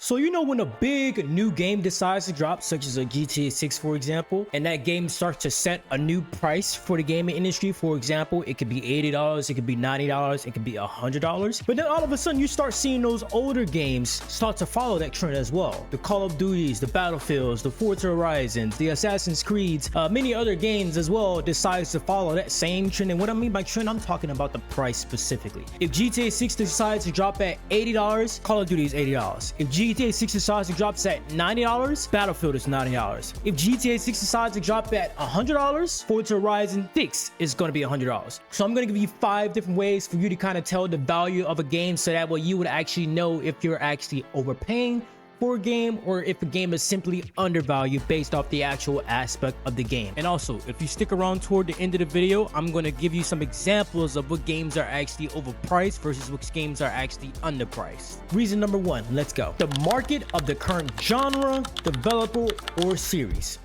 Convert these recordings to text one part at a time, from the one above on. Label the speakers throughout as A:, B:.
A: So you know when a big new game decides to drop, such as a GTA 6 for example, and that game starts to set a new price for the gaming industry, for example, it could be $80, it could be $90, it could be $100. But then all of a sudden you start seeing those older games start to follow that trend as well. The Call of Duties, the Battlefields, the Forza Horizons, the Assassin's Creeds, many other games as well decides to follow that same trend. And what I mean by trend, I'm talking about the price specifically. If GTA 6 decides to drop at $80, Call of Duty is $80. If GTA 6 decides to drop at $90, Battlefield is $90. If GTA 6 decides to drop at $100, Forza Horizon 6 is going to be $100. So I'm going to give you 5 different ways for you to kind of tell the value of a game, so that way you would actually know if you're actually overpaying for a game or if a game is simply undervalued based off the actual aspect of the game. And also, if you stick around toward the end of the video, I'm going to give you some examples of what games are actually overpriced versus which games are actually underpriced. Reason number 1, let's go. The market of the current genre, developer, or series.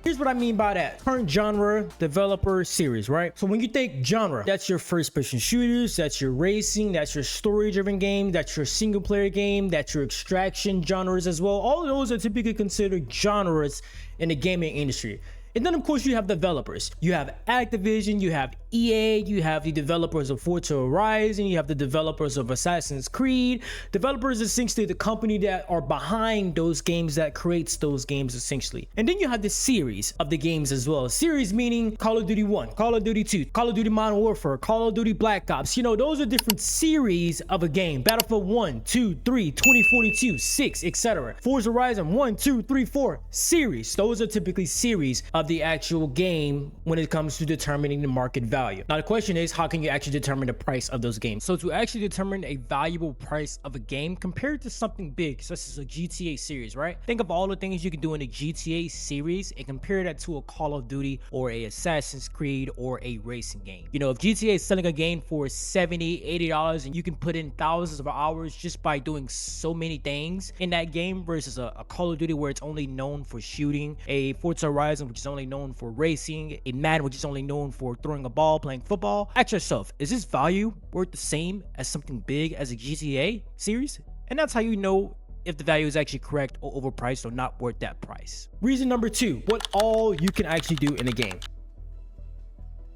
A: Here's what I mean by that. Current genre, developer, series, right? So when you think genre, that's your first person shooters, that's your racing, that's your story driven game, that's your single player game, that's your extraction genres as well. All of those are typically considered genres in the gaming industry. And then of course you have developers. You have Activision, you have EA, you have the developers of Forza Horizon, you have the developers of Assassin's Creed. Developers is essentially the company that are behind those games, that creates those games essentially. And then you have the series of the games as well. Series meaning Call of Duty 1, Call of Duty 2, Call of Duty Modern Warfare, Call of Duty Black Ops. You know, those are different series of a game. Battlefield 1, 2, 3, 2042, 6, etc. Forza Horizon 1, 2, 3, 4, series. Those are typically series of the actual game when it comes to determining the market value. Now the question is, how can you actually determine the price of those games? So to actually determine a valuable price of a game compared to something big such as a GTA series, right? Think of all the things you can do in a GTA series and compare that to a Call of Duty or a Assassin's Creed or a racing game. You know, if GTA is selling a game for $70, $80 and you can put in thousands of hours just by doing so many things in that game versus a Call of Duty where it's only known for shooting, a Forza Horizon which is only known for racing, a Madden which is only known for throwing a ball, playing football. Ask yourself, is this value worth the same as something big as a GTA series? And that's how you know if the value is actually correct or overpriced or not worth that price. Reason number 2, what all you can actually do in a game.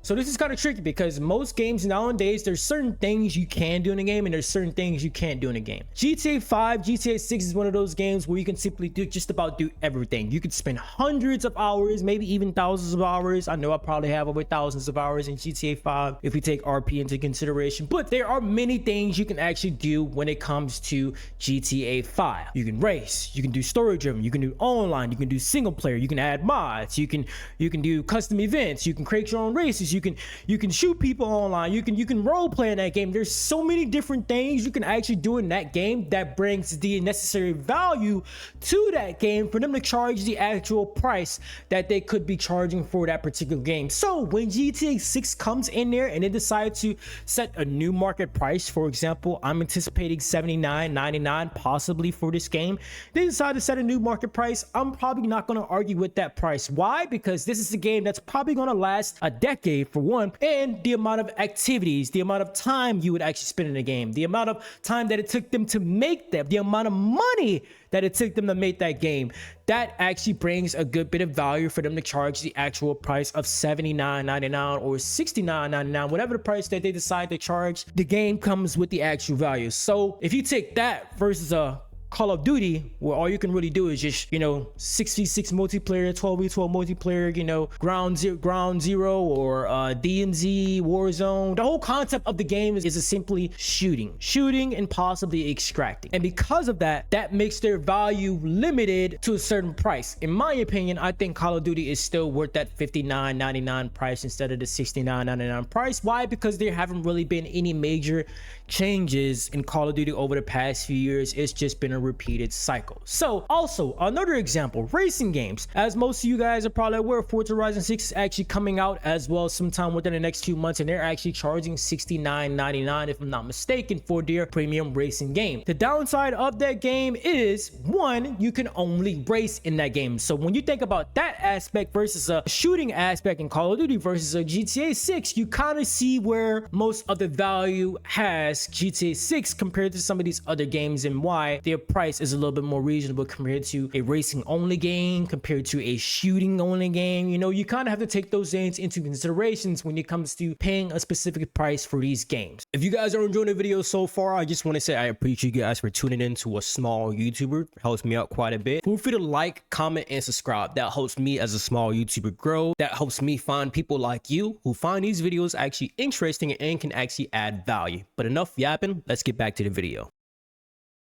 A: So this is kind of tricky because most games nowadays, there's certain things you can do in a game and there's certain things you can't do in a game. GTA 5, GTA 6 is one of those games where you can simply just about do everything. You could spend hundreds of hours, maybe even thousands of hours. I know I probably have over thousands of hours in GTA 5 if we take RP into consideration, but there are many things you can actually do when it comes to GTA 5. You can race, you can do story driven, you can do online, you can do single player, you can add mods, you can do custom events, you can create your own races, you can shoot people online, you can role play in that game. There's so many different things you can actually do in that game that brings the necessary value to that game for them to charge the actual price that they could be charging for that particular game. So when GTA 6 comes in there and they decide to set a new market price, for example, I'm anticipating $79.99 possibly for this game. They decide to set a new market price. I'm probably not going to argue with that price. Why? Because this is a game that's probably going to last a decade for one, and the amount of activities, the amount of time you would actually spend in a game, the amount of time that it took them to make them, the amount of money that it took them to make that game, that actually brings a good bit of value for them to charge the actual price of $79.99 or $69.99, whatever the price that they decide to charge. The game comes with the actual value. So if you take that versus a Call of Duty, where all you can really do is just, you know, 6v6 multiplayer, 12v12 multiplayer, you know, ground zero or DMZ, Warzone. The whole concept of the game is simply shooting and possibly extracting. And because of that, that makes their value limited to a certain price. In my opinion, I think Call of Duty is still worth that $59.99 price instead of the $69.99 price. Why? Because there haven't really been any major changes in Call of Duty over the past few years. It's just been a repeated cycle. So also another example, racing games. As most of you guys are probably aware, Forza Horizon 6 is actually coming out as well sometime within the next 2 months, and they're actually charging $69.99 if I'm not mistaken for their premium racing game. The downside of that game is, one, you can only race in that game. So when you think about that aspect versus a shooting aspect in Call of Duty versus a GTA 6, you kind of see where most of the value has GTA 6 compared to some of these other games and why their price is a little bit more reasonable compared to a racing only game, compared to a shooting only game. You know, you kind of have to take those things into considerations when it comes to paying a specific price for these games. If you guys are enjoying the video so far, I just want to say I appreciate you guys for tuning in to a small YouTuber. It helps me out quite a bit. Feel free to like, comment, and subscribe. That helps me as a small YouTuber grow. That helps me find people like you who find these videos actually interesting and can actually add value. But enough yapping, let's get back to the video.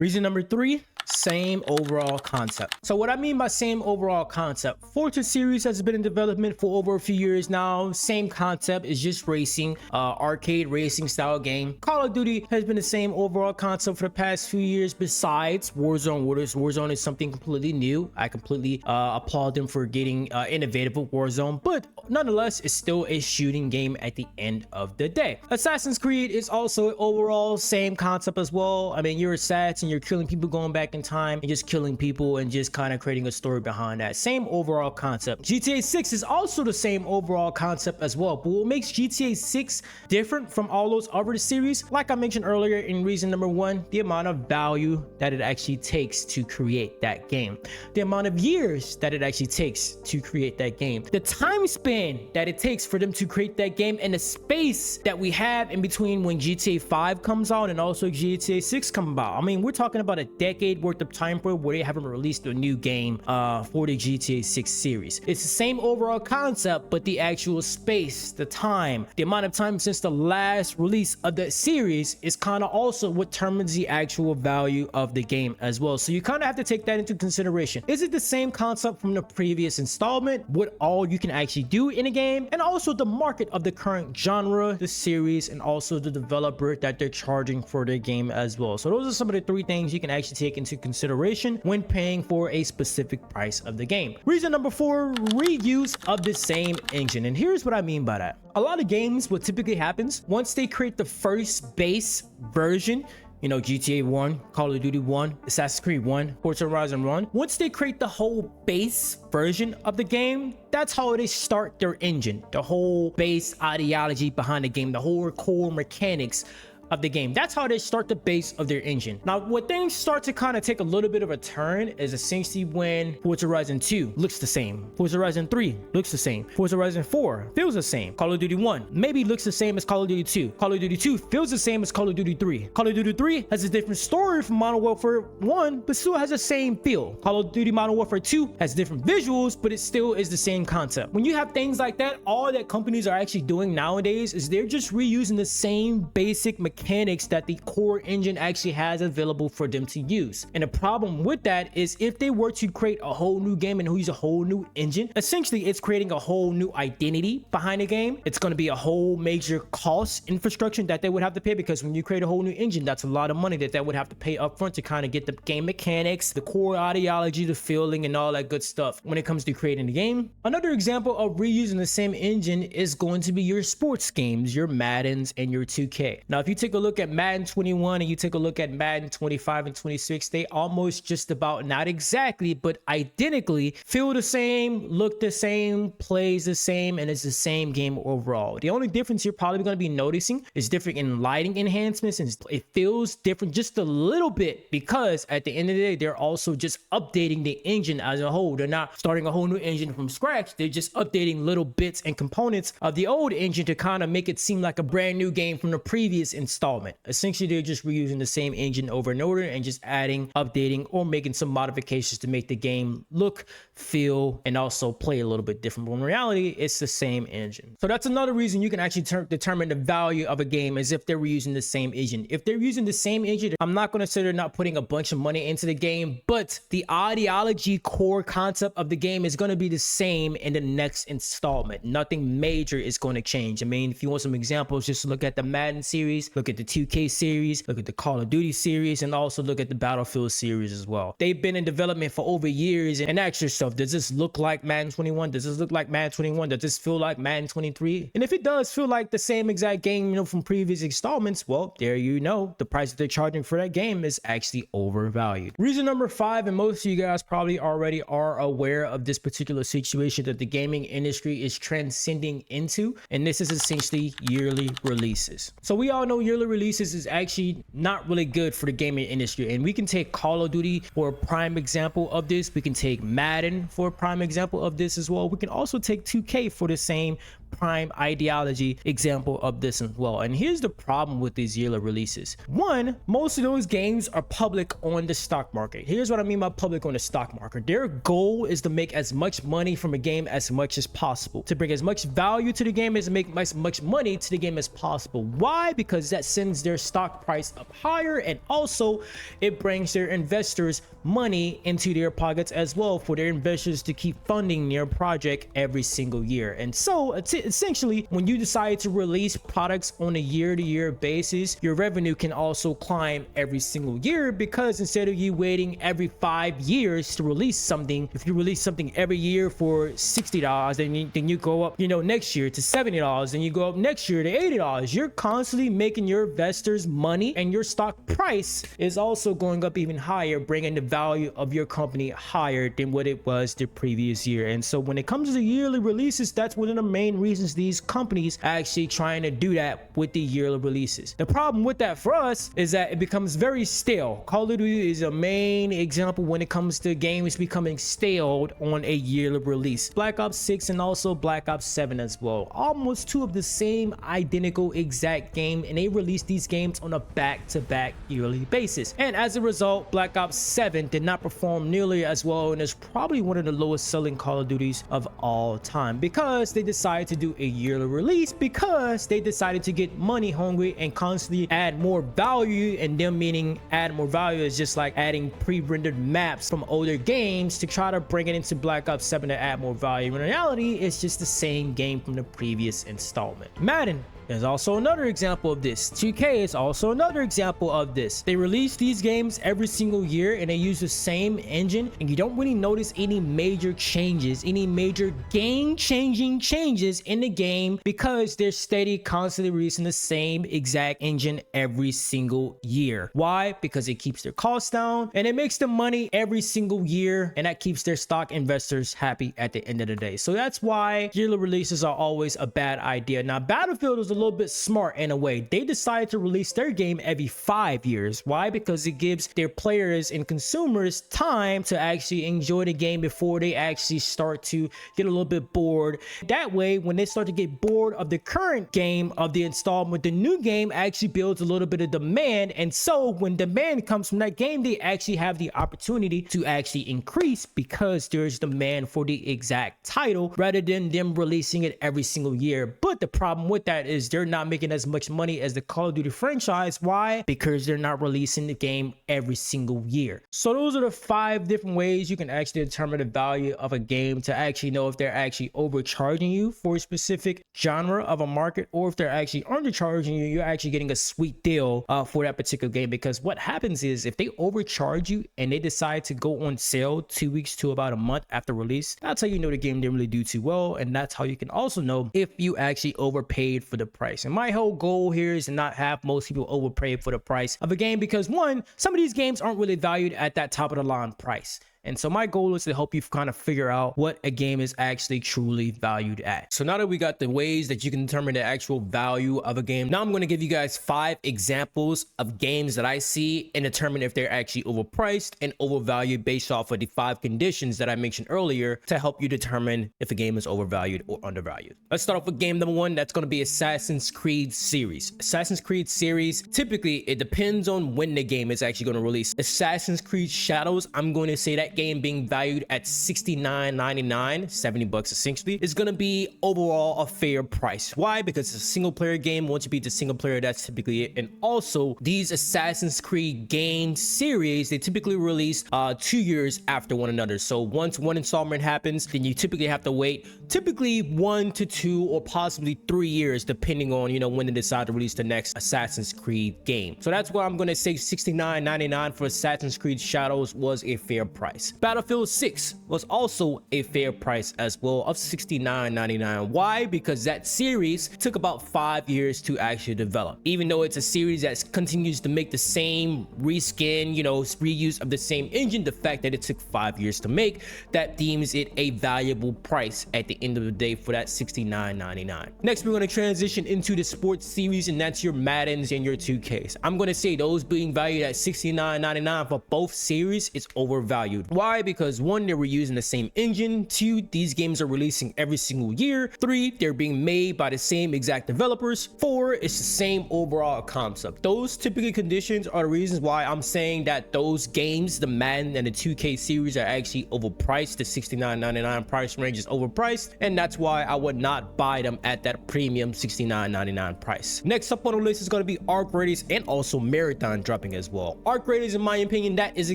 A: Reason number 3, same overall concept. So what I mean by same overall concept, Forza series has been in development for over a few years now. Same concept, is just racing, arcade racing style game. Call of Duty has been the same overall concept for the past few years, besides Warzone. Warzone is something completely new. I completely applaud them for getting innovative with Warzone, but nonetheless, it's still a shooting game at the end of the day. Assassin's Creed is also overall same concept as well. I mean, you're assassin, you're killing people, going back in time and just killing people and just kind of creating a story behind that. Same overall concept. GTA 6 is also the same overall concept as well, but what makes GTA 6 different from all those other series, like I mentioned earlier in reason number 1, the amount of value that it actually takes to create that game, the amount of years that it actually takes to create that game, the time span that it takes for them to create that game, and the space that we have in between when GTA 5 comes out and also GTA 6 come about. I mean, we're talking about a decade worth of time frame where they haven't released a new game for the GTA 6 series. It's the same overall concept, but the actual space, the time, the amount of time since the last release of the series is kind of also what determines the actual value of the game as well. So you kind of have to take that into consideration. Is it the same concept from the previous installment? What all you can actually do in a game? And also the market of the current genre, the series, and also the developer that they're charging for their game as well. So those are some of the 3 things you can actually take into consideration when paying for a specific price of the game. Reason number 4, reuse of the same engine. And here's what I mean by that. A lot of games, what typically happens, once they create the first base version, you know, GTA 1, Call of Duty 1, Assassin's Creed 1, Forza Horizon 1. Once they create the whole base version of the game, that's how they start their engine, the whole base ideology behind the game, the whole core mechanics of the game. That's how they start the base of their engine. Now, what things start to kind of take a little bit of a turn is essentially when Forza Horizon 2 looks the same, Forza Horizon 3 looks the same, Forza Horizon 4 feels the same, Call of Duty 1 maybe looks the same as Call of Duty 2, Call of Duty 2 feels the same as Call of Duty 3, Call of Duty 3 has a different story from Modern Warfare 1 but still has the same feel, Call of Duty Modern Warfare 2 has different visuals but it still is the same concept. When you have things like that, all that companies are actually doing nowadays is they're just reusing the same basic mechanics that the core engine actually has available for them to use. And the problem with that is if they were to create a whole new game and use a whole new engine, essentially it's creating a whole new identity behind the game. It's going to be a whole major cost infrastructure that they would have to pay, because when you create a whole new engine, that's a lot of money that they would have to pay up front to kind of get the game mechanics, the core ideology, the feeling, and all that good stuff when it comes to creating the game. Another example of reusing the same engine is going to be your sports games, your Maddens and your 2K. Now, if you take a look at Madden 21 and you take a look at Madden 25 and 26, they almost just about, not exactly, but identically feel the same, look the same, plays the same, and it's the same game overall. The only difference you're probably going to be noticing is different in lighting enhancements, and it feels different just a little bit because at the end of the day, they're also just updating the engine as a whole. They're not starting a whole new engine from scratch. They're just updating little bits and components of the old engine to kind of make it seem like a brand new game from the previous installment. Essentially, they're just reusing the same engine over and over and just adding, updating, or making some modifications to make the game look, feel, and also play a little bit different. But in reality, it's the same engine. So that's another reason you can actually determine the value of a game, is if they're reusing the same engine. If they're using the same engine, I'm not going to say they're not putting a bunch of money into the game, but the ideology, core concept of the game is going to be the same in the next installment. Nothing major is going to change. I mean, if you want some examples, just look at the Madden series, look at the 2K series, look at the Call of Duty series, and also look at the Battlefield series as well. They've been in development for over years, and ask yourself, does this look like Madden 21? Does this look like Madden 21? Does this feel like Madden 23? And if it does feel like the same exact game, you know, from previous installments, well, there you know, the price that they're charging for that game is actually overvalued. Reason number 5, and most of you guys probably already are aware of this particular situation that the gaming industry is transcending into, and this is essentially yearly releases. So we all know yearly yearly releases is actually not really good for the gaming industry. And we can take Call of Duty for a prime example of this. We can take Madden for a prime example of this as well. We can also take 2K for the same prime ideology example of this as well. And here's the problem with these yearly releases. One, most of those games are public on the stock market. Here's what I mean by public on the stock market. Their goal is to make as much money from a game as much as possible, to bring as much value to the game as make as much money to the game as possible. Why? Because that sends their stock price up higher, and also it brings their investors money into their pockets as well, for their investors to keep funding their project every single year. And so essentially, when you decide to release products on a year-to-year basis, your revenue can also climb every single year, because instead of you waiting every 5 years to release something, if you release something every year for $60, then you go up, next year to $70, then you go up next year to $80. You're constantly making your investors money, and your stock price is also going up even higher, bringing the value of your company higher than what it was the previous year. And so when it comes to the yearly releases, that's one of the main reasons these companies are actually trying to do that with the yearly releases. The problem with that for us is that it becomes very stale. Call of Duty is a main example when it comes to games becoming stale on a yearly release. Black Ops 6 and also Black Ops 7 as well. Almost two of the same identical exact game, and they release these games on a back-to-back yearly basis. And as a result, Black Ops 7 did not perform nearly as well, and is probably one of the lowest selling Call of Duties of all time, because they decided to do a yearly release, because they decided to get money hungry and constantly add more value. And them meaning add more value is just like adding pre-rendered maps from older games to try to bring it into Black Ops 7 to add more value. In reality, it's just the same game from the previous installment. Madden is also another example of this. 2K is also another example of this. They release these games every single year, and they use the same engine, and you don't really notice any major changes, any major game-changing changes in the game, because they're steady, constantly releasing the same exact engine every single year. Why? Because it keeps their costs down, and it makes them money every single year, and that keeps their stock investors happy at the end of the day. So that's why yearly releases are always a bad idea. Now, Battlefield is a little bit smart in a way. They decided to release their game every 5 years. Why? Because it gives their players and consumers time to actually enjoy the game before they actually start to get a little bit bored. That way, when they start to get bored of the current game of the installment, the new game actually builds a little bit of demand. And so when demand comes from that game, they actually have the opportunity to actually increase, because there's demand for the exact title, rather than them releasing it every single year. But the problem with that is they're not making as much money as the Call of Duty franchise. Why? Because they're not releasing the game every single year. So those are the 5 different ways you can actually determine the value of a game, to actually know if they're actually overcharging you for a specific genre of a market, or if they're actually undercharging you, you're actually getting a sweet deal for that particular game. Because what happens is, if they overcharge you and they decide to go on sale 2 weeks to about a month after release, that's how you know the game didn't really do too well. And that's how you can also know if you actually overpaid for the price. And my whole goal here is to not have most people overpay for the price of a game, because one, some of these games aren't really valued at that top of the line price. And so my goal is to help you kind of figure out what a game is actually truly valued at. So now that we got the ways that you can determine the actual value of a game, now I'm going to give you guys 5 examples of games that I see and determine if they're actually overpriced and overvalued based off of the 5 conditions that I mentioned earlier, to help you determine if a game is overvalued or undervalued. Let's start off with game number 1. That's going to be Assassin's Creed series. Assassin's Creed series, typically it depends on when the game is actually going to release. Assassin's Creed Shadows, I'm going to say that game being valued at $69.99, $70 essentially, is going to be overall a fair price. Why? Because it's a single player game. Once you beat the single player, that's typically it. And also, these Assassin's Creed game series, they typically release 2 years after one another. So once one installment happens, then you typically have to wait typically 1 to 2 or possibly 3 years, depending on when they decide to release the next Assassin's Creed game. So that's why I'm going to say $69.99 for Assassin's Creed Shadows was a fair price. price. Battlefield 6 was also a fair price as well of $69.99. Why? Because that series took about 5 years to actually develop. Even though it's a series that continues to make the same reskin, reuse of the same engine, the fact that it took 5 years to make, that deems it a valuable price at the end of the day for that $69.99. Next, we're going to transition into the sports series, and that's your Maddens and your 2Ks. I'm going to say those being valued at $69.99 for both series is overvalued. Why? Because one, they were using the same engine. Two, these games are releasing every single year. Three, they're being made by the same exact developers. Four, it's the same overall concept. Those typical conditions are the reasons why I'm saying that those games, the Madden and the 2K series, are actually overpriced. The $69.99 price range is overpriced, and that's why I would not buy them at that premium $69.99 price. Next up on the list is going to be Arc Raiders and also Marathon dropping as well. Arc Raiders, in my opinion, that is a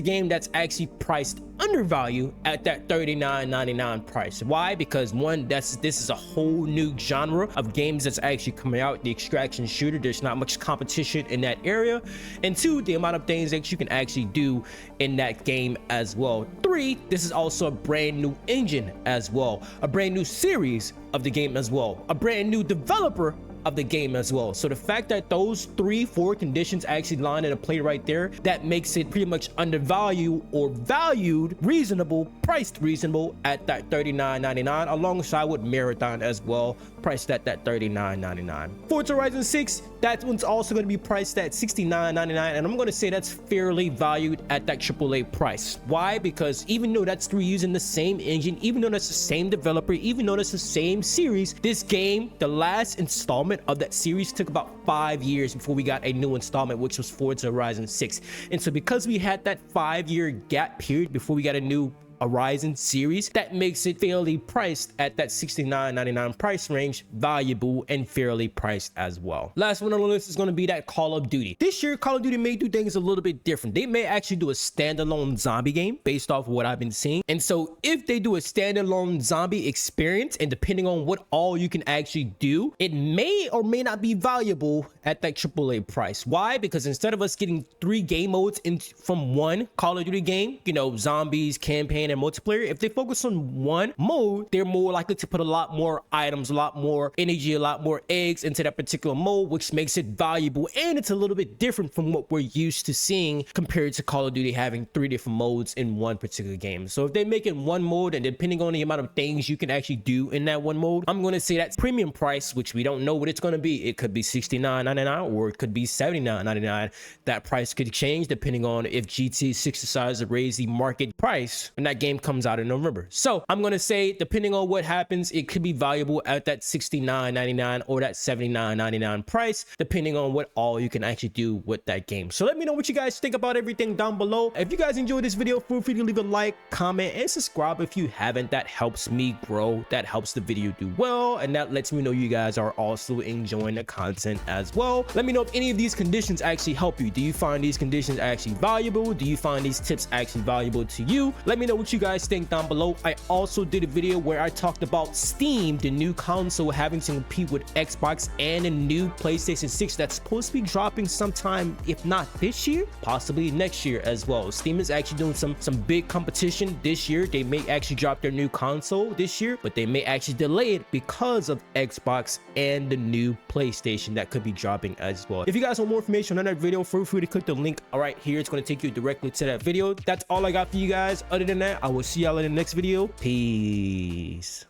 A: game that's actually priced undervalued at that $39.99 price. Why? Because one, this is a whole new genre of games that's actually coming out, the extraction shooter. There's not much competition in that area. And two, the amount of things that you can actually do in that game as well. Three, this is also a brand new engine as well, a brand new series of the game as well, a brand new developer of the game as well. So the fact that those 3-4 conditions actually line into play right there, that makes it pretty much undervalued or valued reasonable, priced reasonable at that $39.99, alongside with Marathon as well, priced at that $39.99. Forza Horizon 6, that one's also going to be priced at $69.99, and I'm going to say that's fairly valued at that AAA price. Why? Because even though that's reusing the same engine, even though that's the same developer, even though that's the same series, this game, the last installment of that series, took about 5 years before we got a new installment, which was Forza Horizon 6. And so because we had that 5-year gap period before we got a new Horizon series, that makes it fairly priced at that $69.99 price range, valuable and fairly priced as well. Last one on the list is going to be that Call of Duty. This year, Call of Duty may do things a little bit different. They may actually do a standalone zombie game based off of what I've been seeing. And so if they do a standalone zombie experience, and depending on what all you can actually do, it may or may not be valuable at that AAA price. Why? Because instead of us getting 3 game modes from one Call of Duty game, zombies, campaign, and multiplayer, if they focus on one mode, they're more likely to put a lot more items, a lot more energy, a lot more eggs into that particular mode, which makes it valuable, and it's a little bit different from what we're used to seeing compared to Call of Duty having 3 different modes in one particular game. So if they make it one mode, and depending on the amount of things you can actually do in that one mode, I'm going to say that's premium price, which we don't know what it's going to be. It could be $69.99 or it could be $79.99. That price could change depending on if GTA 6 decides to raise the market price when that game comes out in November. So I'm going to say, depending on what happens, it could be valuable at that $69.99 or that $79.99 price, depending on what all you can actually do with that game. So let me know what you guys think about everything down below. If you guys enjoyed this video, feel free to leave a like, comment, and subscribe if you haven't. That helps me grow, that helps the video do well, and that lets me know you guys are also enjoying the content as well. Let me know if any of these conditions actually help you. Do you find these conditions actually valuable? Do you find these tips actually valuable to you? Let me know what you guys think down below. I also did a video where I talked about Steam, the new console, having to compete with Xbox and a new PlayStation 6 that's supposed to be dropping sometime, if not this year, possibly next year as well. Steam is actually doing some big competition this year. They may actually drop their new console this year, but they may actually delay it because of Xbox and the new PlayStation that could be dropping as well. If you guys want more information on that video, feel free to click the link right here. It's going to take you directly to that video. That's all I got for you guys. Other than that, I will see y'all in the next video. Peace.